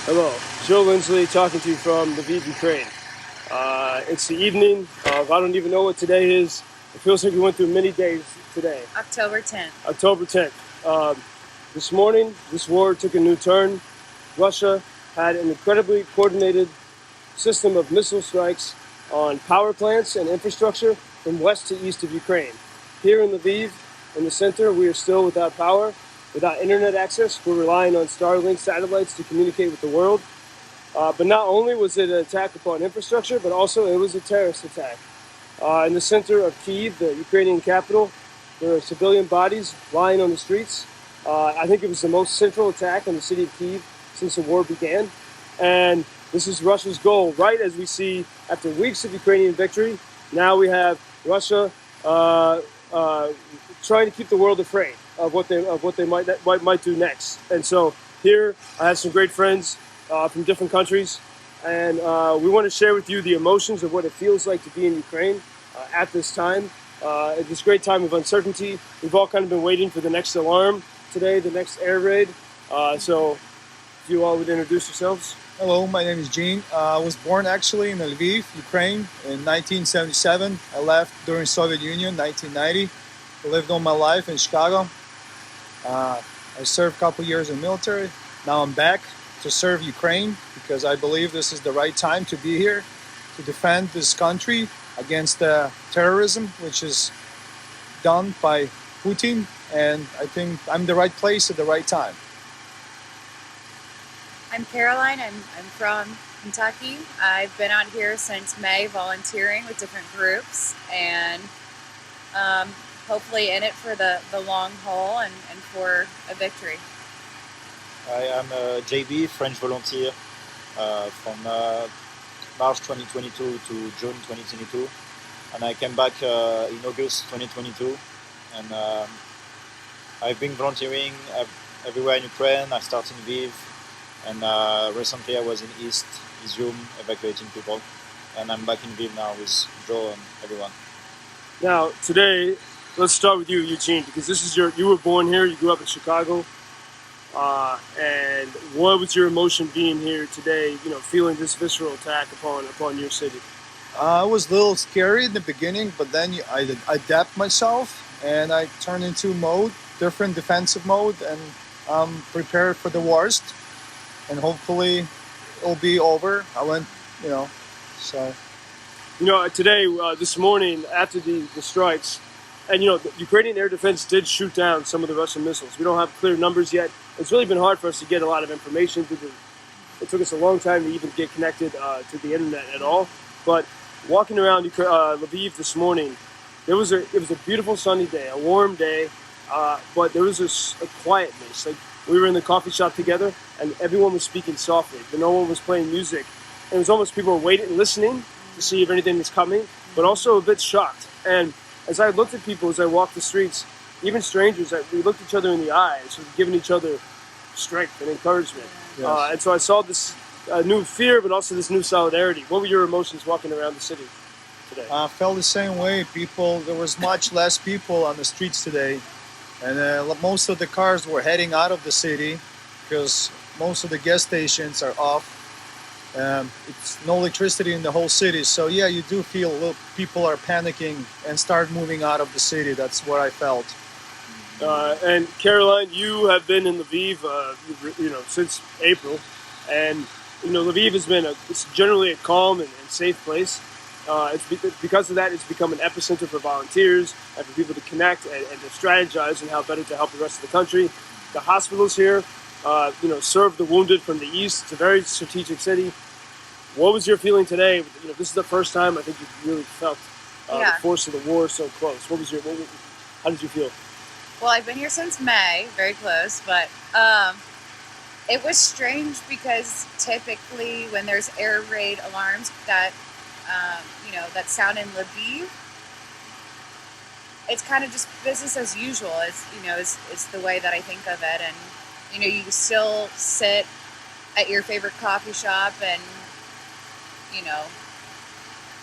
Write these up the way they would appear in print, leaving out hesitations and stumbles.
Hello, Joe Lindsley talking to you from Lviv, Ukraine. It's the evening. I don't even know what today is. It feels like we went through many days today. October 10th. October 10th. This morning, this war took a new turn. Russia had an incredibly coordinated system of missile strikes on power plants and infrastructure from west to east of Ukraine. Here in Lviv, in the center, we are still without power, without internet access. We're relying on Starlink satellites to communicate with the world. But not only was it an attack upon infrastructure, but also it was a terrorist attack. In the center of Kyiv, the Ukrainian capital, there are civilian bodies lying on the streets. I think it was the most central attack on the city of Kyiv since the war began. And this is Russia's goal, right as we see after weeks of Ukrainian victory. Now we have Russia trying to keep the world afraid of what they might do next. And so here I have some great friends from different countries, and we want to share with you the emotions of what it feels like to be in Ukraine at this time, at this great time of uncertainty. We've all kind of been waiting for the next alarm today, the next air raid. So if you all would introduce yourselves. Hello, my name is Eugene. I was born actually in Lviv, Ukraine in 1977. I left during Soviet Union, 1990. I lived all my life in Chicago. I served a couple years in the military. Now I'm back to serve Ukraine because I believe this is the right time to be here to defend this country against terrorism, which is done by Putin. And I think I'm the right place at the right time. I'm Caroline. I'm from Kentucky. I've been out here since May volunteering with different groups and hopefully in it for the long haul and for a victory. I am JB, French volunteer from March 2022 to June 2022, and I came back in August 2022, and I've been volunteering everywhere in Ukraine. I started in Lviv, and recently I was in East Izium evacuating people, and I'm back in Lviv now with Joe and everyone. Now today, let's start with you, Eugene, because this is you were born here, you grew up in Chicago. And what was your emotion being here today, feeling this visceral attack upon your city? It was a little scary in the beginning, but then I adapt myself and I turn into different defensive mode, and I'm prepared for the worst, and hopefully it'll be over. Today, this morning, after the strikes, and the Ukrainian air defense did shoot down some of the Russian missiles. We don't have clear numbers yet. It's really been hard for us to get a lot of information. It took us a long time to even get connected to the internet at all. But walking around Lviv this morning, it was a beautiful sunny day, a warm day, but there was a quietness. Like we were in the coffee shop together, and everyone was speaking softly, but no one was playing music. And it was almost people were waiting, listening to see if anything was coming, but also a bit shocked. And as I looked at people, as I walked the streets, even strangers, we looked each other in the eyes, giving each other strength and encouragement. Yes. And so I saw this new fear, but also this new solidarity. What were your emotions walking around the city today? I felt the same way. There was much less people on the streets today, and most of the cars were heading out of the city because most of the gas stations are off. It's no electricity in the whole city, so yeah, you do feel people are panicking and start moving out of the city. That's what I felt. And Caroline, you have been in Lviv, since April, and Lviv has been it's generally a calm and safe place. Because of that, it's become an epicenter for volunteers and for people to connect and to strategize on how better to help the rest of the country. The hospitals here, serve the wounded from the east. It's a very strategic city. What was your feeling today? This is the first time I think you've really felt the force of the war so close. How did you feel? Well, I've been here since May, very close, but it was strange because typically when there's air raid alarms that sound in Lviv, it's kind of just business as usual. It's the way that I think of it, and you still sit at your favorite coffee shop and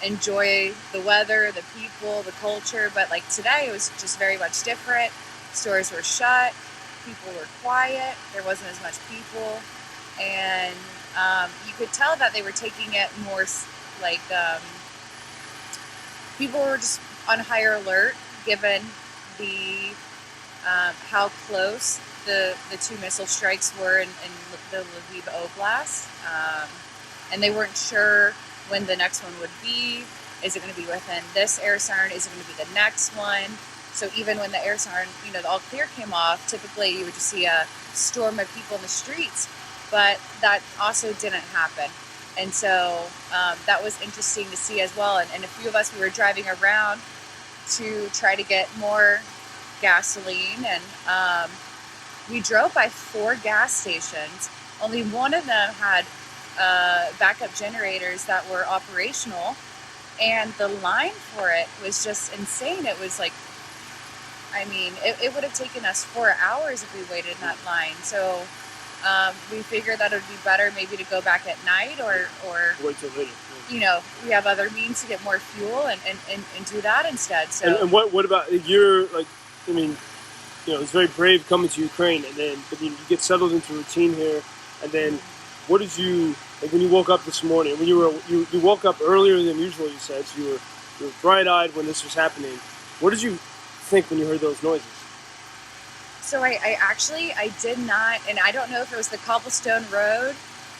enjoy the weather, the people, the culture. But like today, it was just very much different. Stores were shut, people were quiet, there wasn't as much people, and you could tell that they were taking it more like people were just on higher alert given the how close the two missile strikes were in the Lviv Oblast, and they weren't sure when the next one would be. Is it going to be within this air siren? Is it going to be the next one? So even when the air siren, the all clear came off, typically you would just see a storm of people in the streets, but that also didn't happen. And so that was interesting to see as well. And a few of us, we were driving around to try to get more gasoline, and we drove by 4 gas stations. Only one of them had backup generators that were operational, and the line for it was just insane. It was like, it would have taken us 4 hours if we waited in that line. So we figured that it would be better maybe to go back at night or Wait till later. We have other means to get more fuel and do that instead. So And what about you're like? It's very brave coming to Ukraine, but you get settled into routine here, and then what did you like when you woke up this morning? When you woke up earlier than usual, you said, so you were bright-eyed when this was happening. What did you think when you heard those noises? So I did not, and I don't know if it was the cobblestone road,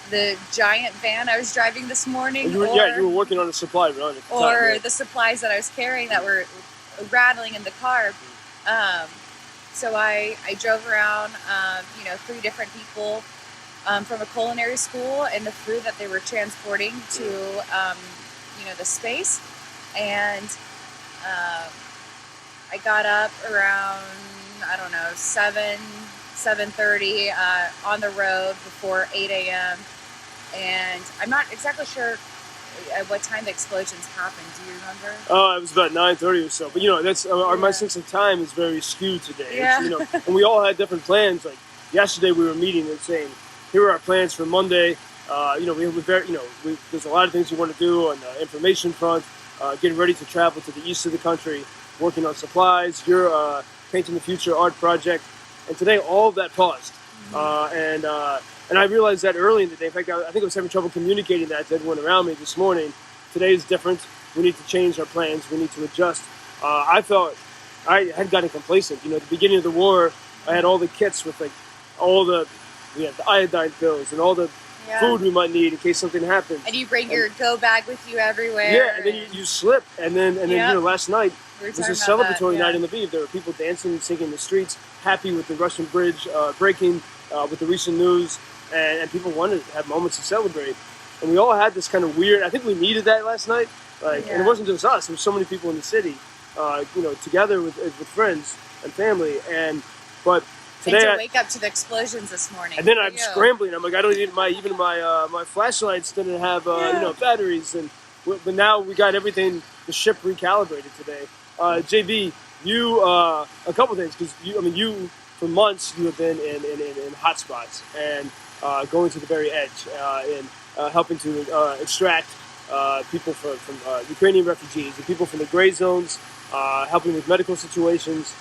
the giant van I was driving this morning, You were working on a supply run at the time, right? the supplies that I was carrying that were rattling in the car. So I drove around, 3 different people from a culinary school and the food that they were transporting to, the space. And I got up around, 7:30 on the road before 8 a.m. And I'm not exactly sure at what time the explosions happened. Do you remember? It was about 9:30 or so. But that's my sense of time is very skewed today. Yeah. And we all had different plans. Like yesterday, we were meeting and saying, "Here are our plans for Monday." There's a lot of things we want to do on the information front. Getting ready to travel to the east of the country, working on supplies. You're painting the future art project, and today all of that paused. And I realized that early in the day. In fact, I think I was having trouble communicating that to everyone around me this morning. Today is different. We need to change our plans. We need to adjust. I felt I had gotten complacent. At the beginning of the war, I had all the kits with we had the iodine pills and all the food we might need in case something happens. And you bring your go bag with you everywhere. Yeah, and then you slip. And then last night it was a celebratory night in Lviv. There were people dancing and singing in the streets, happy with the Russian bridge breaking, with the recent news. And people wanted to have moments to celebrate. And we all had this kind of weird, I think we needed that last night. And it wasn't just us, there were so many people in the city, together with friends and family. But today, and to wake up to the explosions this morning. And then I'm scrambling. I'm like, I don't need my flashlights didn't have batteries. But now we got everything, the ship recalibrated today. JB, you a couple things, because you for months you have been in hot spots and going to the very edge and helping to extract people from Ukrainian refugees and people from the gray zones, helping with medical situations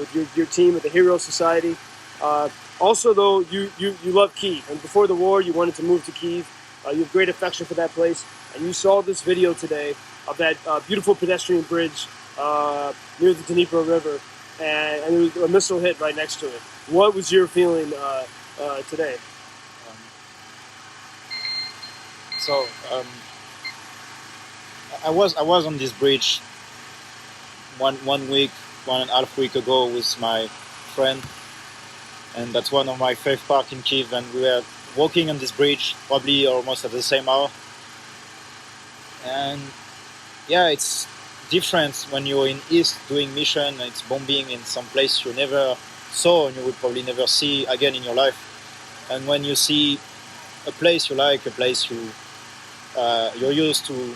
with your team at the Hero Society. Also, though, you love Kyiv, and before the war, you wanted to move to Kyiv. You have great affection for that place, and you saw this video today of that beautiful pedestrian bridge near the Dnipro River, and there was a missile hit right next to it. What was your feeling today? I was on this bridge one and a half week ago with my friend, and that's one of my favorite parks in Kyiv, and we were walking on this bridge probably almost at the same hour. And yeah, it's different when you're in East doing mission, it's bombing in some place you never saw and you would probably never see again in your life. And when you see a place you like, a place you're used to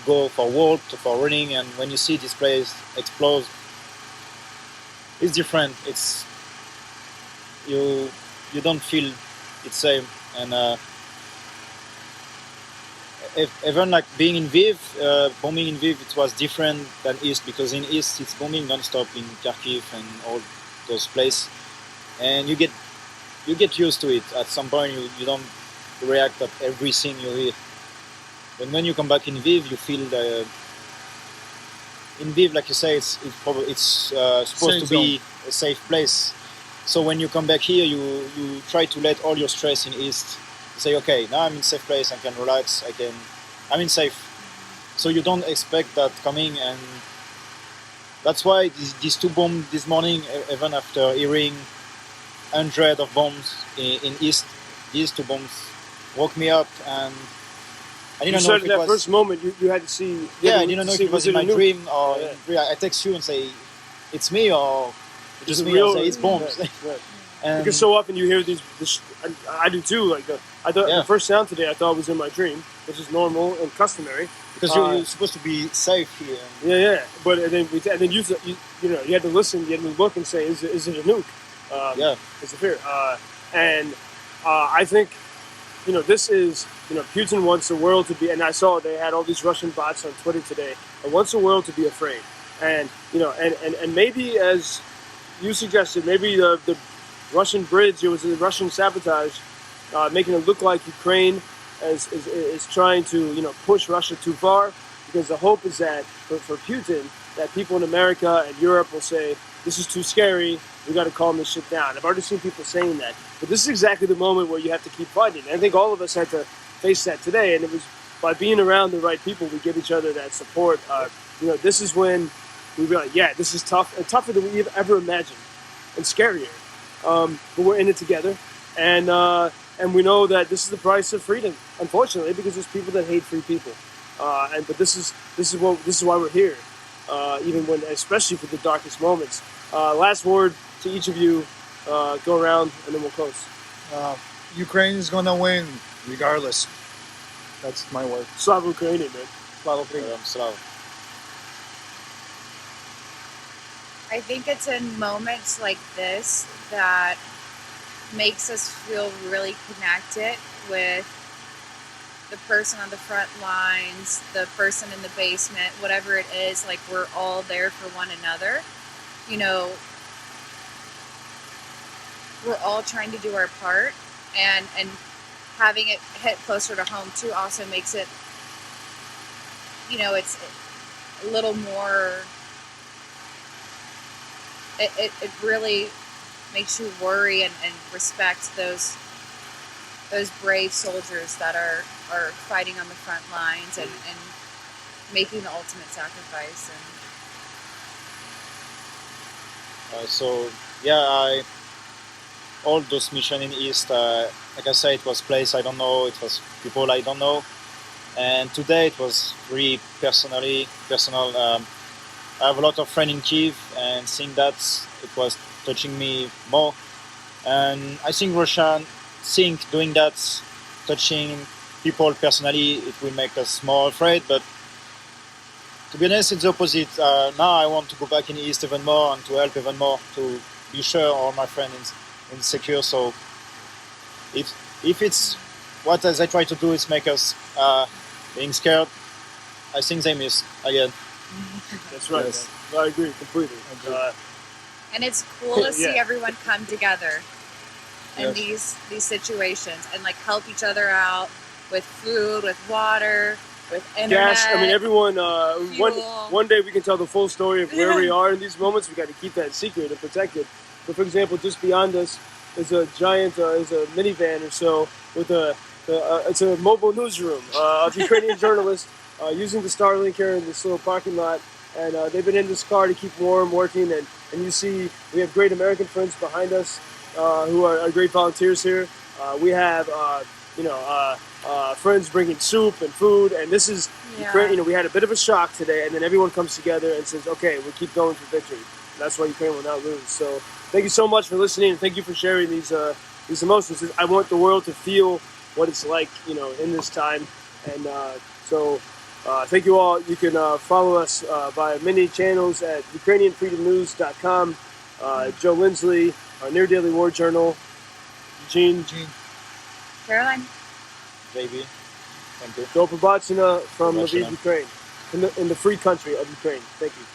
go for walk, for running, and when you see this place explode, it's different. It's you don't feel it's same. And even like being in Lviv, bombing in Lviv, it was different than East, because in East it's bombing non-stop in Kharkiv and all those places, and you get used to it. At some point you don't react at everything you hear. But when you come back in Lviv, you feel in Lviv, like you say, it's supposed to be a safe place. So when you come back here, you try to let all your stress in East. You say, okay, now I'm in safe place. I can relax. I'm in safe. So you don't expect that coming, and that's why these two bombs this morning, even after hearing hundreds of bombs in East, these two bombs woke me up, and I didn't know if it that was... first moment you had to see. I didn't know if it was in my dream or... Yeah. I text you and say, it's me, or just me, real, or say, it's bombs. Right. And because so often you hear these I do too. Like I thought the first sound today, I thought was in my dream, which is normal and customary. Because you're supposed to be safe here. Yeah. But then you had to listen, you had to look and say, is it a nuke? Is it fear? And I think this is Putin wants the world to be, and I saw they had all these Russian bots on Twitter today, and wants the world to be afraid. And and maybe, as you suggested, maybe the Russian bridge, it was a Russian sabotage, making it look like Ukraine is trying to push Russia too far, because the hope is that for Putin, that people in America and Europe will say, this is too scary, we got to calm this shit down. I've already seen people saying that, but this is exactly the moment where you have to keep fighting. And I think all of us had to face that today, and it was by being around the right people, we give each other that support. This is when we realize, this is tough, and tougher than we've ever imagined, and scarier. But we're in it together, and we know that this is the price of freedom. Unfortunately, because there's people that hate free people, but this is why we're here, even when, especially for the darkest moments. Last word to each of you. Go around, and then we'll close. Ukraine is gonna win, regardless. That's my word. Slava Ukrainian, man. Slava Ukrainian. Slava. I think it's in moments like this that makes us feel really connected with the person on the front lines, the person in the basement, whatever it is. Like, we're all there for one another. We're all trying to do our part, and having it hit closer to home too also makes it, it's a little more. It really makes you worry and respect those brave soldiers that are fighting on the front lines and making the ultimate sacrifice. And all those missions in East, like I said, it was place I don't know, it was people I don't know, and today it was really personal. I have a lot of friends in Kyiv, and seeing that, it was touching me more. And I think doing that, touching people personally, it will make us more afraid. But to be honest, it's the opposite. Now I want to go back in the East even more and to help even more, to be sure all my friends in secure. So if it's what as I try to do is make us being scared, I think they miss again. That's right. Yes. I agree completely. And it's cool to see everyone come together in these situations and help each other out with food, with water, with internet. Gas. I mean, everyone. One day we can tell the full story of where we are in these moments. We got to keep that secret and protect it. But for example, just beyond us is a giant, is a minivan or so with it's a mobile newsroom of Ukrainian journalists using the Starlink here in this little parking lot. And they've been in this car to keep warm, working, and you see we have great American friends behind us who are great volunteers here. We have friends bringing soup and food, and this is Ukraine. We had a bit of a shock today, and then everyone comes together and says, "Okay, we'll keep going for victory." That's why Ukraine will not lose. So thank you so much for listening, and thank you for sharing these emotions. I want the world to feel what it's like, in this time, and thank you all. You can follow us via many channels at UkrainianFreedomNews.com. Joe Lindsley, our Near Daily War Journal. Eugene. Caroline. JB. Thank you. Joe Pobochina from Lviv, Ukraine, in the free country of Ukraine. Thank you.